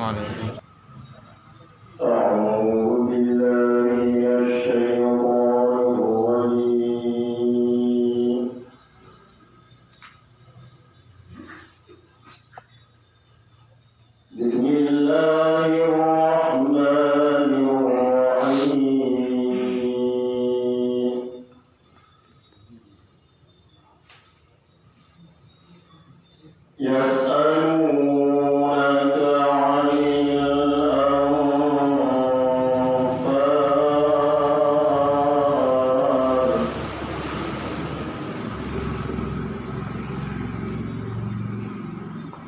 Waalaikumsalam. أعوذ بالله من الشيطان الرجيم بسم الله الرحمن الرحيم يسألونك عن الأنفال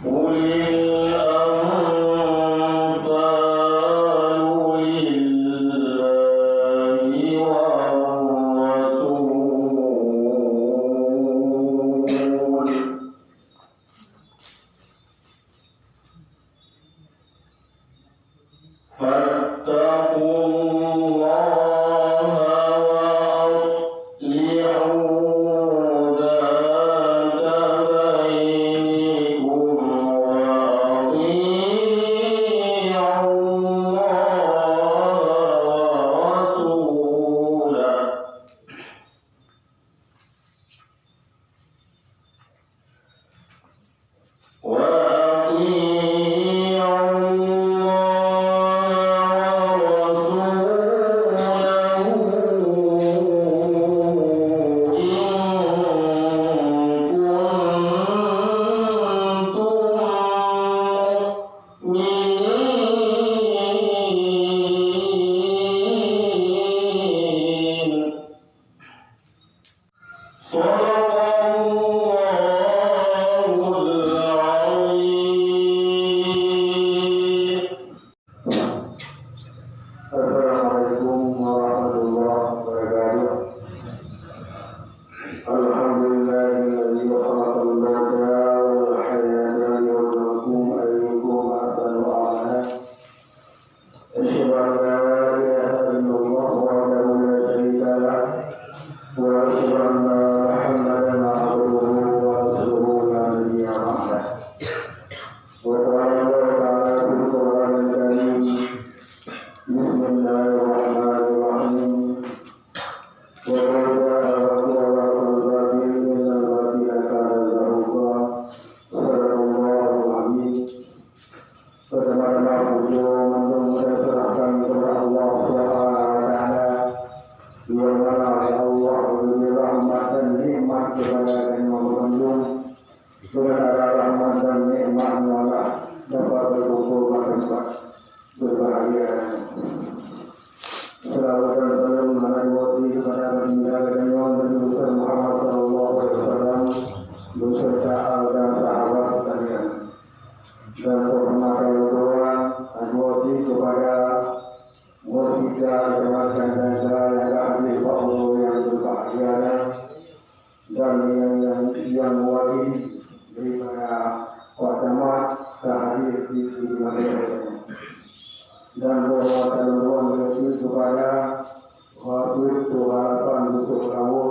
قل الأنفال لله والرسول فاتقوا الله وأصلحوا ذات بينكم وأطيعوا الله ورسوله Assalamualaikum warahmatullahi wabarakatuh. Alhamdulillahilladzi khalaqal mauta wal hayata liyabluwakum ayyukum ahsanu amala. Asyhadu an la ilaha illallah wahdahu la syarika lah wa asyhadu anna Muhammadan abduhu wa rasuluhu la nabiyya ba'dah. Wa ta'ala fil Qur'anil karim. Bismillahirrahmanirrahim. Wa pertama-tama puji mudah-mudahan serahkan kepada Allah Subhanahu wa taala yang mana Allah memberi rahmat dan nikmat kepada yang berkunjung dengan rahmat dan nikmatnya Allah dapat berkumpul pada tempat berbahagia. Salawat dan salam mengalir kepada baginda dan Nabi Muhammad sallallahu alaihi wasallam beserta dan sahabat sekalian. Dan hormatkan doa anwati kepada musida jemaah dan ahli Allah yang berbahagia dan yang wali daripada watamat hadir di mana dan hormatkan doa kepada wakil harapan untuk kamu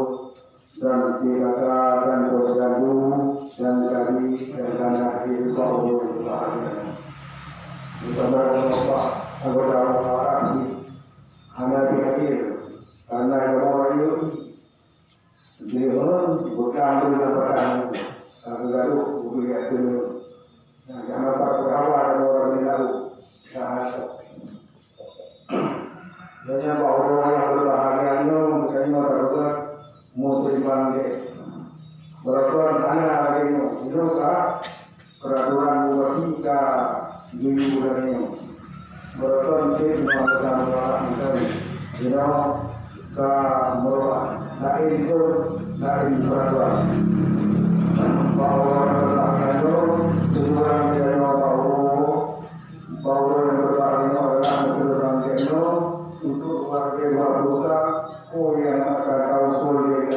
dan dikatakan posyandu dan kami dan akhir Allah Ta'ala bersama Bapak anggota Al-Arabi hanya dihadir karena orang itu dia bukan dengan perang lalu bukan itu jangan berkawan orang yang lalu sahasa dan yang orang yang berbahagia itu mungkin mereka musliman ke peraturan tanya lagi itu peraturan watika di bulan ini peraturan itu mengatakan bahwa kita ke merubah dari itu dari peraturan bahwa peraturan itu tujuan dari bahwa yang berbahagia adalah peraturan itu untuk warga dosa yang akan tahu sulit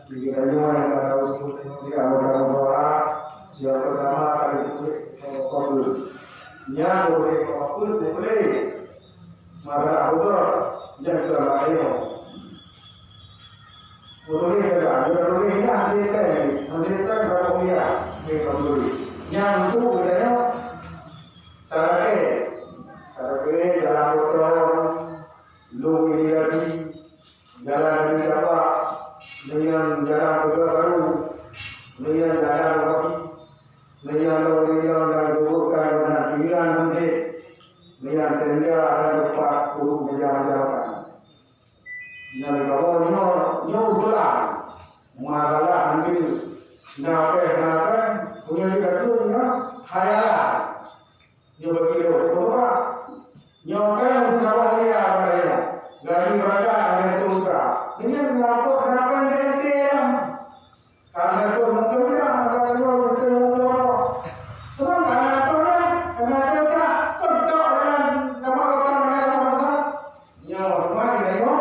jika yang tahu sulit di awal doa yang pertama kali itu kabul yang boleh kabul boleh maka Allah yang terbaik boleh juga boleh hadirkan kalau dia kabul yang itu bedanya cara jalan dari Jawa dengan jalan baru, dengan jalan kaki, dengan lorian dan bukan dengan kirian nanti, dengan tenda dan tempat untuk berjalan-jalan. Jadi kalau nyo usulan, masalah nanti nape punya dikatunya hayalan. Nyo bagi apa? Nyo kan kawan dia apa dia? Dari mereka ada tuga. Ini melapor kapan dia? Karena itu mungkinnya ada yang betul. Sebab karena itu karena dia tetap dengan nama kota mereka. Nyo rumah dia yo.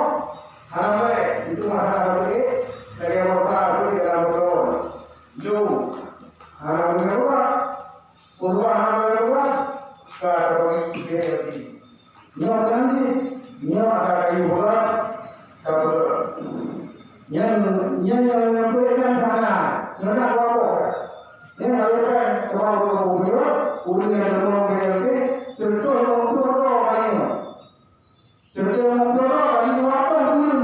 Haramai itu haramai dari kota itu dalam betul. Lu haramai luar, kurban haramai luar. Kalau dia lagi. Nyo janji, nyo ada kayu bulat, kalau yang berikan mana, nyo nak apa? Yang lakukan kalau beliau, urusan yang berlaku, serta memperoleh kayu, serta memperoleh kayu apa pun,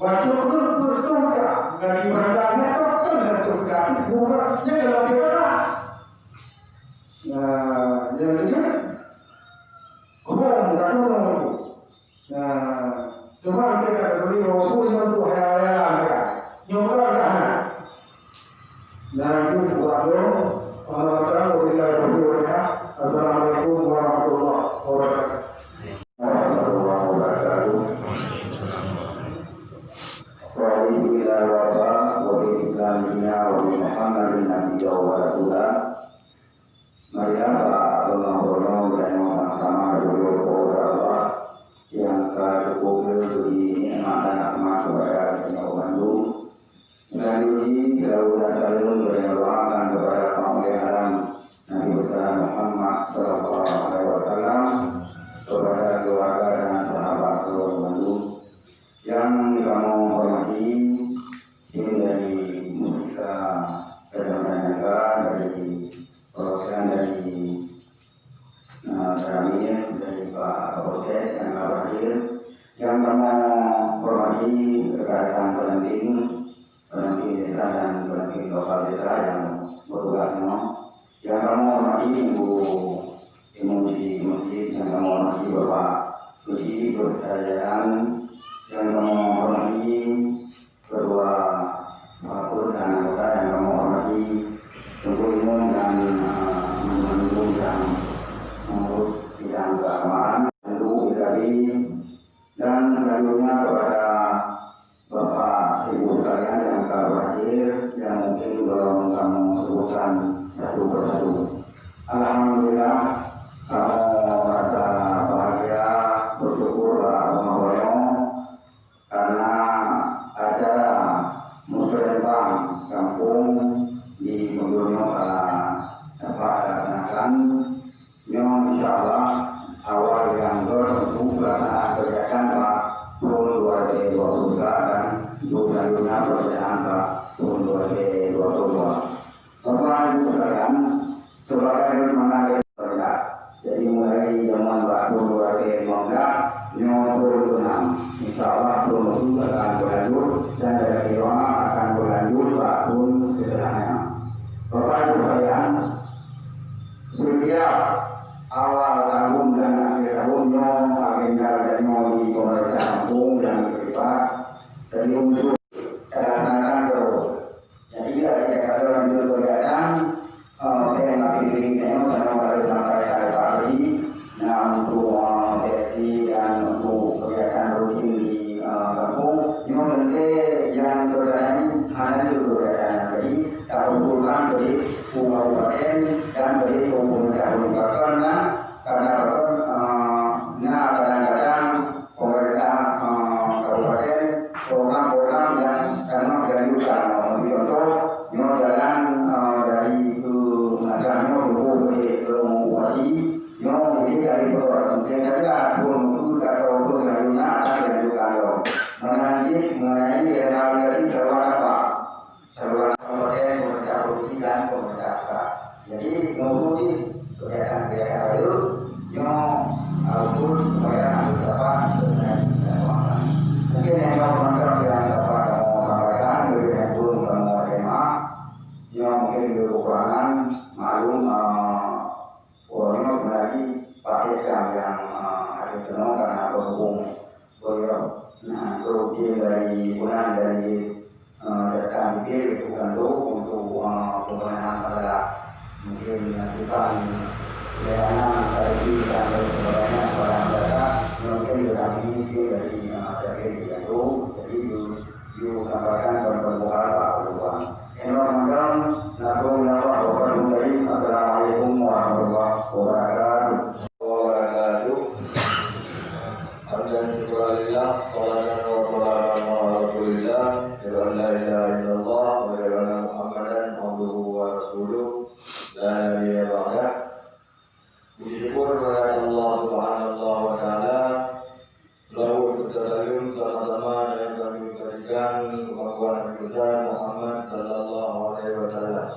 baju pun bertukar, dari bandangnya tukar dan tukar, bukannya kalau kita, yang ini. Coba kita beri waktu untuk hayalan mereka. Nyoba kan? Dan itu buat Assalamualaikum warahmatullahi wabarakatuh. Yang terhubung di nikmat dan rahmat kepada Beliau Bandung. Melalui selalu dan selalu berdoakan kepada Pemeliharaan Nabi besar Muhammad Sallallahu Alaihi Wasallam, kepada keluarga dan sahabat Beliau Bandung yang kami hormati, ini dari musika Kejamanaka, dari perwakilan dari Ramin, dari Pak Kapolsek yang hadir, yang kamu hormati rekan pendamping desa dan pendamping lokal desa yang bertugas yang kamu hormati Ibu di masjid, yang kamu hormati Bapak Suci Berkayaan, yang kamu hormati kedua Pakur dan anggota, yang kamu hormati Tunggu Imam dan Menunggu yang mengurus bidang keagamaan, tentu dari dan selanjutnya kepada Bapak Ibu sekalian yang telah hadir, yang mungkin belum kamu sebutkan satu persatu. Alhamdulillah, kamu merasa bahagia, bersyukur karena acara musyawarah kampung di Mendurno dapat dilaksanakan. Memang insya Allah awal yang tentu pelaksanaan kegiatan Pak tahun 2023 dan selanjutnya pelaksanaan Pak tahun 2022. Bapak Ibu sekalian, sebagai mana kita jadi mulai zaman tahun 2015 2026, insya Allah tahun itu akan berlanjut dan dari doa akan berlanjut tahun setelahnya. Bapak Ibu sekalian, setiap awal tahun dan akhir tahunnya agenda di pemerintah kampung dan terlibat dari unsur dilaksanakan terus. Jadi ada orang itu kegiatan yang lagi dirinya sama harus sampai hari nah untuk PSI dan untuk kegiatan rutin di kampung. Cuma nanti yang terjadi hanya itu kegiatan jadi kumpulkan dari kabupaten dan dari pemerintah kabupaten karena kadang-kadang pemerintah kabupaten program-program yang karena dianjurkan contoh jalan dari ke Madrasah ke Bupati ini dari yang saya untuk atau selanjutnya akan dianjurkan mengenai realisasi sarana apa sarana kabupaten pemerintah provinsi dan pemerintah pusat Jadi mengurusi kegiatan-kegiatan itu yang alur supaya nanti dapat dengan mungkin yang menonton yang dapat mau sampaikan dari yang belum mau tema yang mungkin kekurangan maklum orangnya kembali pakai yang ada jenuh karena berhubung beliau kerugian dari pulang dari datang pikir bukan untuk pembenahan pada mungkin melakukan pelayanan dari dan sebagainya kepada mereka mungkin kami dari dari itu jadi sampaikan berbuka Pak Tuhan. Enoran nakum napa wabarakatuh. Assalamualaikum warahmatullahi wabarakatuh. Alhamdulillah, sallallahu alaihi wasallam, la ilaha illallah wa la ilaha Muhammadan abduhu wa rasuluh, la nabiyya ba'dah. Bersyukur kepada Allah Subhanahu wa taala, lalu kita saling sama-sama dan kami berikan kemampuan kita Muhammad sallallahu alaihi wasallam.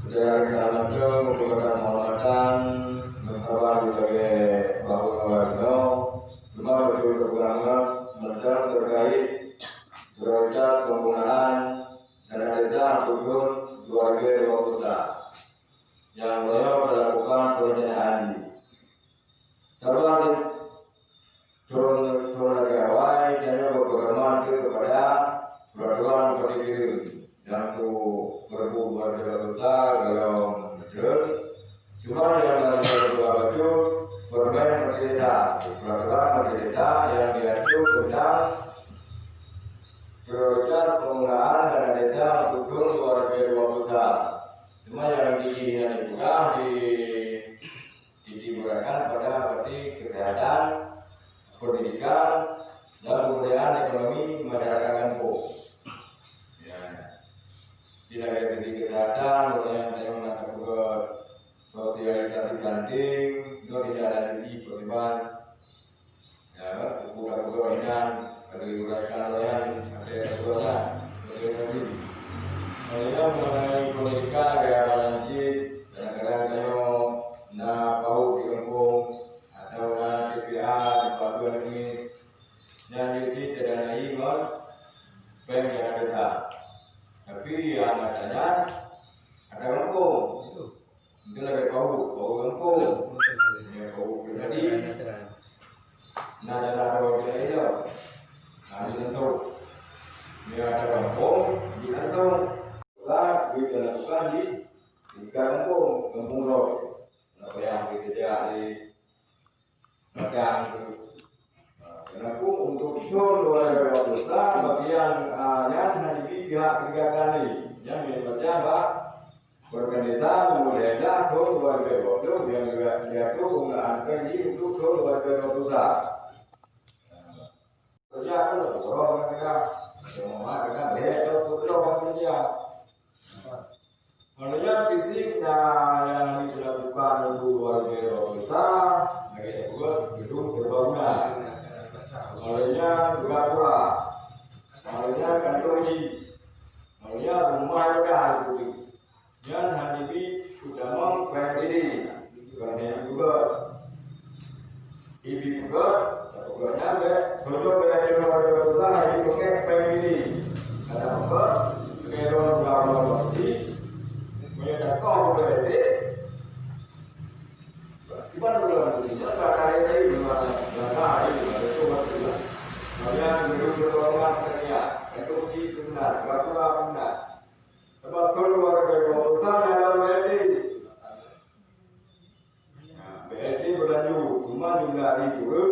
Dan dalam memberikan penghormatan berkabar sebagai bahu keluarga, cuma betul kekurangan menentang terkait berita penggunaan dana desa untuk keluarga dua pusat yang beliau melakukan perencanaan ini. Terus turun dari awal dan berpedoman kepada peraturan pendiri yang berbuat besar dalam negeri. Cuma yang baju bermain berbeda, peraturan berbeda yang diatur tentang prioritas penggunaan dana desa untuk keluarga dua pusat. Cuma yang digunakan pada seperti kesehatan, pendidikan, dan pemberdayaan ekonomi masyarakat kampung. Tidak ada kesehatan, yang melakukan sosialisasi penting, itu tidak ada di pertimbangan. Bukan yang diuraikan oleh ada keduanya, berarti. Kalau mengenai pendidikan agak lanjut, kadang-kadang bau di kampung atau TPA di Papua ini, yang jadi tidak naik bank yang ada. Tapi yang adanya ada kampung, itu lagi bau kampung, bau pribadi. Nah, ada bau pribadi itu, nah tentu, ini ada kampung, di kantong. Lah, kita lakukan di kampung roh. Apa yang kita di Padang itu. Kenapa untuk itu luar biasa bagian yang hari pihak kegiatan ini yang dibaca Pak berkendeta memulainya ke luar biasa yang juga dia itu mengangkat ini untuk ke luar biasa. Kerja kan orang mereka semua mereka lihat orang kerja. Maknanya fisiknya yang dilakukan itu luar biasa besar, lagi juga gedung terbangun. Maknanya gapura, maknanya kantoji, maknanya rumah ibadah itu. Yang hadipi sudah mempelajari, karena juga ibu juga, pokoknya betul belajar luar biasa ini pakai pelajari. Ada apa? Kehidupan beberapa waktu. Ada kau berarti, gimana belum? Jangan kaya ini gimana? Jangan ini ada cuma juga. Makanya gedung-gedungan kerja, itu benar, batulah benar. Sebab keluar dari kota dalam BLT. BLT berlanjut, cuma jumlah itu,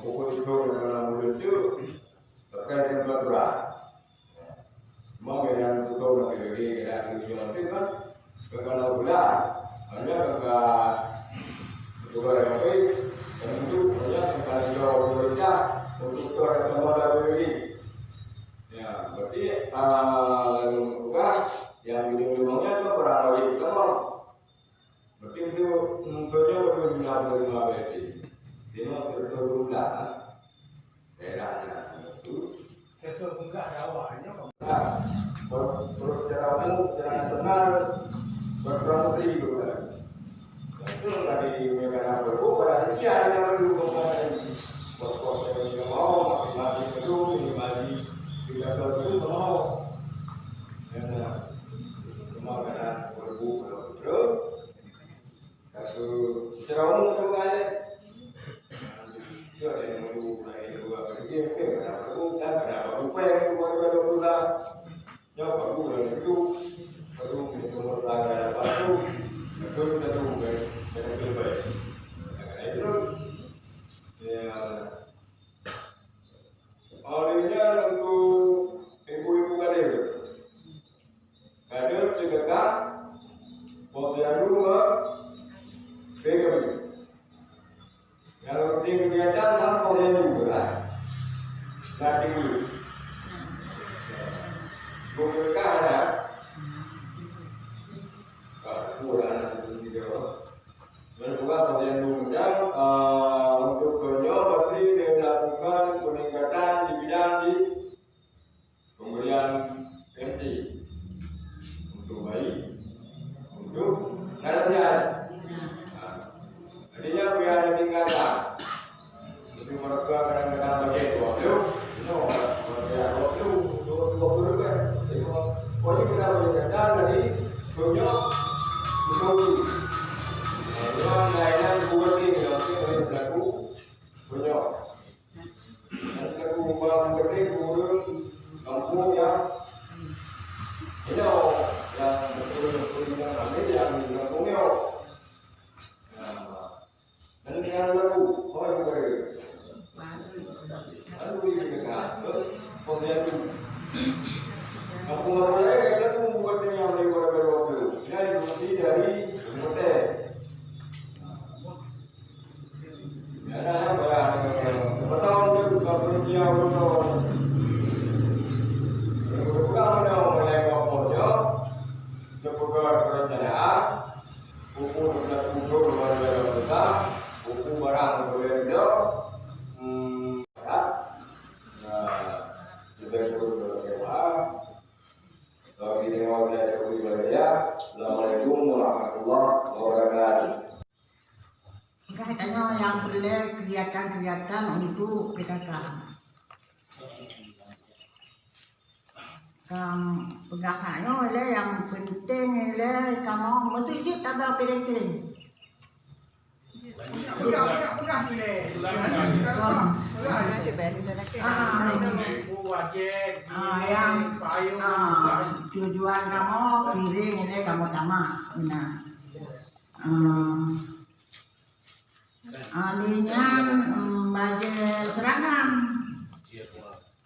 pokok itu dalam bulan itu terkait dengan berat. Semua yang itu nak pergi kita tujuan itu kan kalau bulan hanya juga yang baik dan itu hanya kalau jauh bekerja untuk orang yang pergi ya berarti bukan yang ujung-ujungnya itu orang wajib sama berarti itu tentunya betul bisa menerima berarti ini berbulan daerahnya itu enggak ada awalnya perjalanan jalan tengah kamu tu kan? Dia ada yang lain dua kerja, kenapa aku apa yang aku buat jawab aku itu baru semua ada baru betul betul betul baik. Itu ya. Awalnya untuk ibu-ibu kader juga kan posyandu PKB. Kalau di kegiatan kan posyandu juga nanti dulu. Bukan ada. Kurang juga. Juga posyandu undang untuk berarti dilakukan peningkatan di bidang di pemberian PMT untuk bayi, untuk karantina. Artinya biar ditingkatkan. Untuk mereka kadang-kadang pakai 20, no, pakai 20 kan. Jadi pokoknya kita meningkatkan dari punya untuk dengan layanan buat ini nanti berlaku punya. Nanti aku membangun berarti burung kampung yang betul-betul yang ambil yang kampungnya. Dan dengan lagu, oh itu berarti. Lalu ini dekat, posyandu. Kampung orang lain kita membuatnya yang lebih berbeda. Ini dimensi dari hotel. Ada yang betul juga kerja betul. Bukan mulai kampungnya, sebuah perencanaan, buku sudah kumpul berbeda besar, buku barang berbeda, sudah kumpul berbeda. Kalau kita mau belajar lebih banyak, Assalamualaikum warahmatullahi wabarakatuh. Katanya yang boleh kegiatan-kegiatan untuk PKK. PKK-nya oleh yang penting oleh kamu masjid ada PKK. Bukan pilih. Tujuan kamu piring ini kamu tamak. Alinya baju seragam.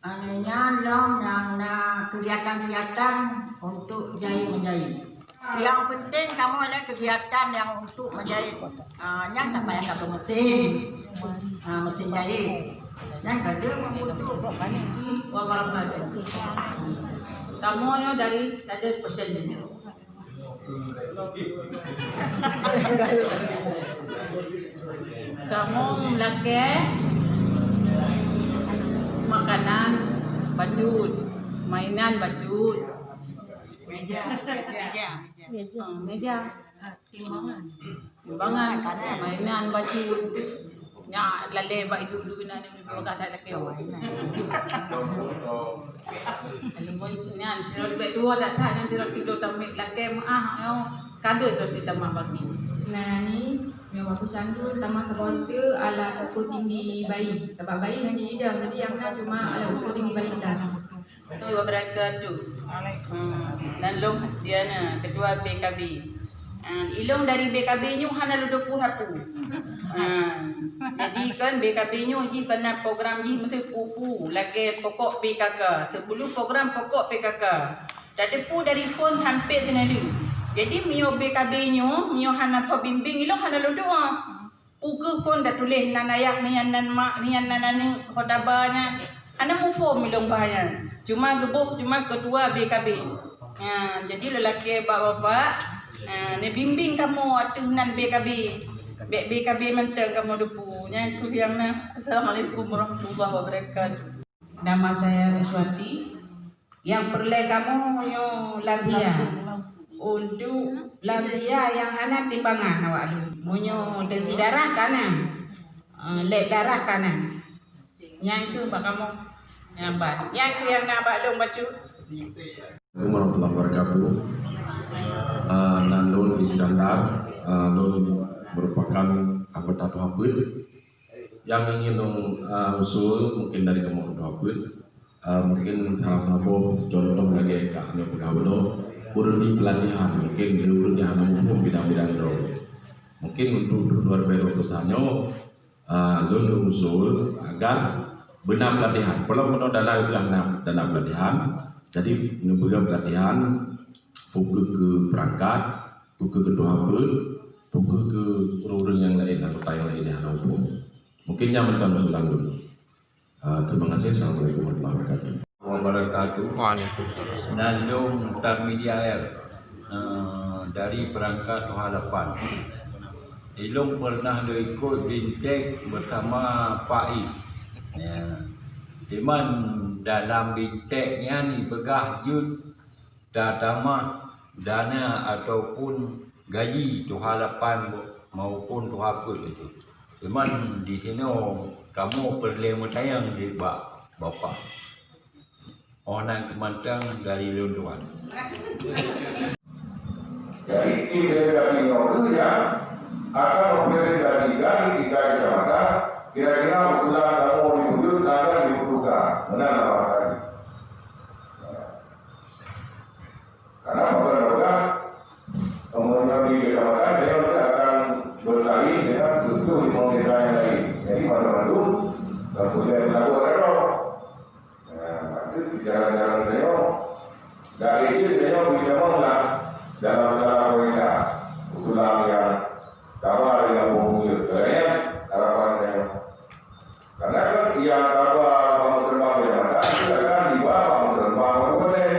Alinya yang kegiatan-kegiatan untuk menjahit. Yang penting kamu ada kegiatan yang untuk menjahit. Yang tak payah ke mesin, mesin jahit. Yang kedua untuk kamu dari tadi persen ini. Kamu melake makanan bajut, mainan bajut, meja, timbangan, mainan bajut, ya lale ba itu dulu na ni mga kata laki o. Alam mo yan, pero ba dua data yang tiro kilo tamik laki mo kado so kita mabagi. Nah ni memang posyandu tamat sekolah ala ukur tinggi bayi. Sebab bayi hanya idam, jadi yang nak cuma ala ukur tinggi bayi dah. Wabarakatuh. Nalong Hasdiana, Ketua BKB. Ilong dari BKB nyo hana ludup satu. Jadi kan BKB nyo ji kena program ji mesti pupu lagi pokok PKK. 10 program pokok PKK. Jadi pu dari fon hampir tenalu. Jadi mio BKB nyo, mio hana tho bimbing ilong hana ludup Puke pun dah tulis nan ayah mian nan mak mian nan anu khotabanya. Ana mu form ilong bahayan. Cuma gebuk cuma ketua BKB. Jadi lelaki bapak ni bimbing kamu atunan BKB. BKB mentang kamu depu. Nya itu yang Assalamualaikum warahmatullahi wabarakatuh. Nama saya Ruswati. Yang perlu kamu yo latihan. Untuk latihan yang anak timbangan awak lu. Munyo tensi darah kanan. Lek darah kanan. Yang itu pak kamu nyambat. Yang itu yang nak lu baca. Assalamualaikum warahmatullahi wabarakatuh. Nandul Iskandar, Nandul merupakan anggota Dohaput yang ingin usul mungkin dari kelompok Dohaput, mungkin salah satu contoh lagi kami pegawai urut pelatihan mungkin urut yang ada bidang-bidang itu mungkin untuk luar biasa utusannya lulus usul agar benar pelatihan kalau benar dana pelatihan jadi ngebuka pelatihan pukul ke perangkat pukul ke Dohaput pukul ke urut yang lain anggota yang lain yang ada mungkin yang menonton usulan dulu. Terima kasih. Assalamualaikum warahmatullahi wabarakatuh. Waalaikumsalam. Nandung Tarmidia Air dari perangkat Tuhalapan. Ilung pernah ikut bintek bersama Pak I. Ya. Cuman dalam binteknya ni begah jud datama dana ataupun gaji Tuhalapan maupun Tuhaput itu. Cuman di sini kamu perlu tayang di bapak. Orang kemantang dari Lunduan. Jadi tim delegasi itu yang akan mempresentasikan di 3 kecamatan kira-kira usulan kamu diwujud sampai dibutuhkan. Benar apa tadi? Karena beberapa kemudian di kecamatan dia akan bersaing dengan 7 desa yang lain. Jadi pada waktu kemudian dilakukan error. Jalan-jalan saya dari itu saya bisa mengenal dalam segala perintah usulan yang tawar yang mengunggul saya harapan saya karena kan yang tawar Bang Serempak Kecamatan itu akan dibawa Bang Serempak Kabupaten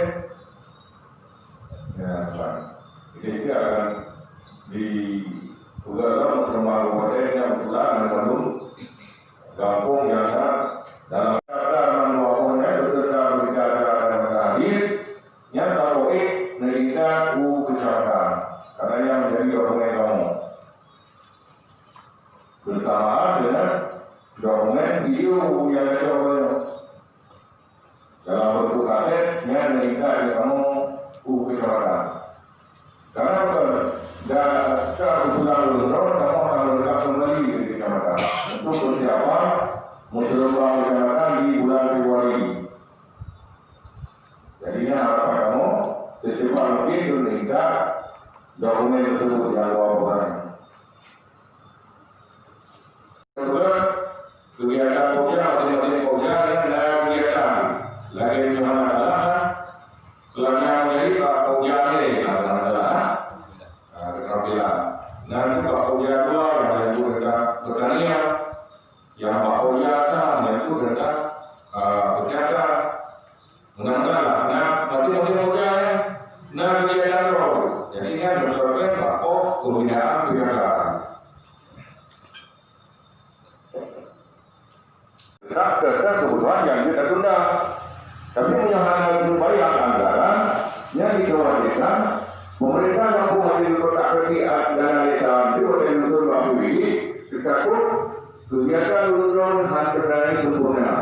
ya Pak itu akan di Bang Serempak Kabupaten yang usulan mengandung kampung yang dalam yang selalu mengingat kecamatan karena yang menjadi dokumen kamu bersama dengan dokumen video yang ada dalam bentuk kaset yang mengingat kamu kecamatan karena dan usulan lulus kamu akan lengkap kembali di kecamatan untuk persiapan musyawarah kecamatan di bulan Februari. Jadinya harapan kamu secepat mungkin meminta dokumen tersebut yang laporan. Kedua, kegiatan pokja masing-masing pokja yang ada kegiatan lagi yang masalah kelangsungan menjadi pak pokja ini masalah keterampilan. Nanti pak pokja dua yang itu tentang pertanian, yang pak pokja sama yang itu tentang kesehatan. Mudah-mudahan masing-masing pokja kegiatan roh. Jadi ini merupakan pokok pembinaan kegiatan. Terhadap kebutuhan yang kita tunda, tapi punya hal yang baik anggaran yang dikeluarkan pemerintah mampu mengambil kotak ketiak dana desa itu oleh unsur mampu ini dikaku kegiatan lulusan hampir dari sempurna.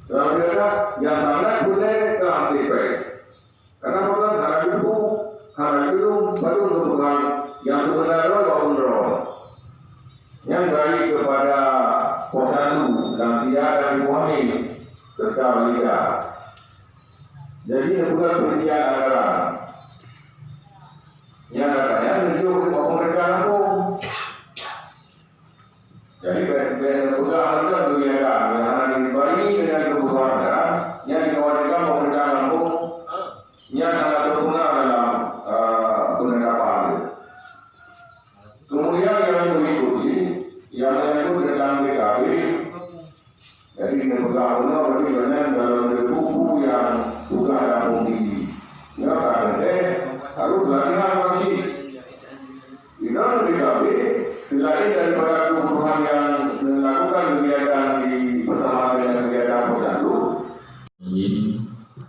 Dalam kegiatan yang sangat boleh terhasilkan. Karena bukan harap itu baru merupakan yang sebenarnya maupun roh yang baik kepada posyandu, lansia dan ibu hamil serta balita. Jadi bukan perincian anggaran. Yang katanya menuju ke pemerintah kampung. Jadi perusahaan itu kegiatan yang ada dibagi dengan kebutuhan anggaran yang dikeluarkan pemerintah kampung yang sangat sempurna dalam penerapan. Kemudian yang mengikuti yang menyangkut dengan BKB, jadi pegang berarti banyak dalam buku yang sudah ada fungsi. Ya karena harus belajar masih. Di dalam BKB selain daripada kebutuhan yang melakukan kegiatan di bersama dengan kegiatan posyandu.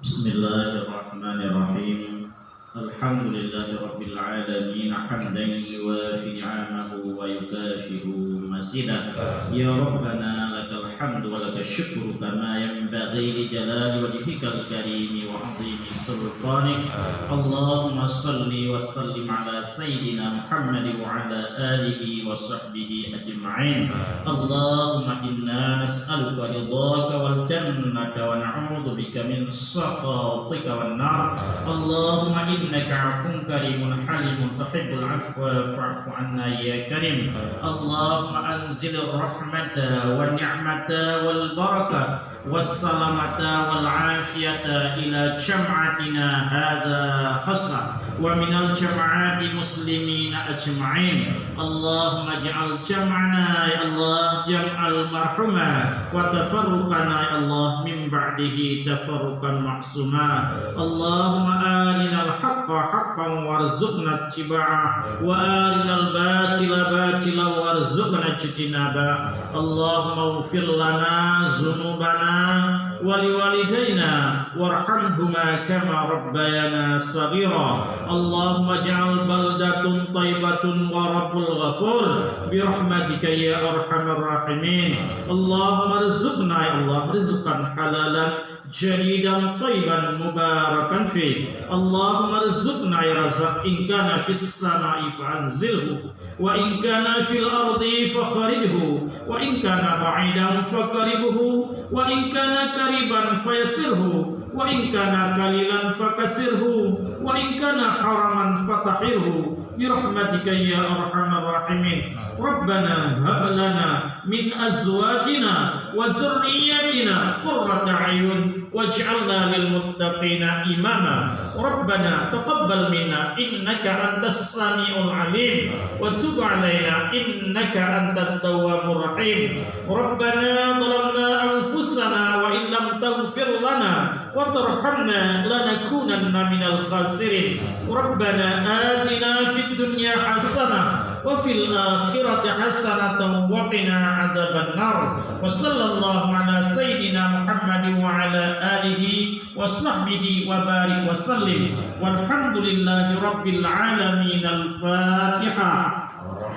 Bismillahirrahmanirrahim. Alhamdulillahirabbil alamin hamdan yuwafi ni'amahu wa yukafi'u masidah. Ya Rabbana lakal الحمد ولك الشكر كما ينبغي لجلال وجهك الكريم وعظيم سلطانك. اللهم صل وسلم على سيدنا محمد وعلى آله وصحبه أجمعين. اللهم إنا نسألك رضاك والجنة ونعوذ بك من سخطك والنار. اللهم إنك عفو كريم حليم تحب العفو فاعف عنا يا كريم. اللهم أنزل الرحمة والنعمة والبركة والسلامة والعافية إلى جمعتنا هذا خاصة ومن الجماعات المسلمين أجمعين. اللهم اجعل جمعنا يا الله جمع المرحومة وتفرقنا يا الله من بعده تفرقا معصوما. اللهم آرنا الحق حقا وارزقنا اتباعه وآرنا الباطل باطلا وارزقنا اجتنابه. اللهم اغفر لنا ذنوبنا ولوالدينا وارحمهما كما ربيانا صغيرا. اللهم اجعل بلدة طيبة ورب الغفور برحمتك يا أرحم الراحمين. اللهم ارزقنا يا الله رزقا حلالا جديدا طيبا مباركا فيه. اللهم ارزقنا يا رزاق إن كان في السماء فأنزله وإن كان في الأرض فخرجه وإن كان بعيدا فقربه وإن كان قريبا فيسره وإن كان قليلا فكسره وإن كان حراما فطهره برحمتك يا أرحم الراحمين. ربنا هب لنا من أزواجنا وذرياتنا قرة أعين واجعلنا للمتقين إماما. ربنا تقبل منا إنك أنت السميع العليم وتب علينا إنك أنت التواب الرحيم. ربنا ظلمنا أنفسنا وإن لم تغفر لنا وترحمنا لنكونن من الخاسرين. ربنا آتنا في الدنيا حسنة وفي الآخرة حسنة وقنا عذاب النار. وصلى الله على سيدنا محمد وعلى آله وصحبه وبارك وسلم والحمد لله رب العالمين. الفاتحة.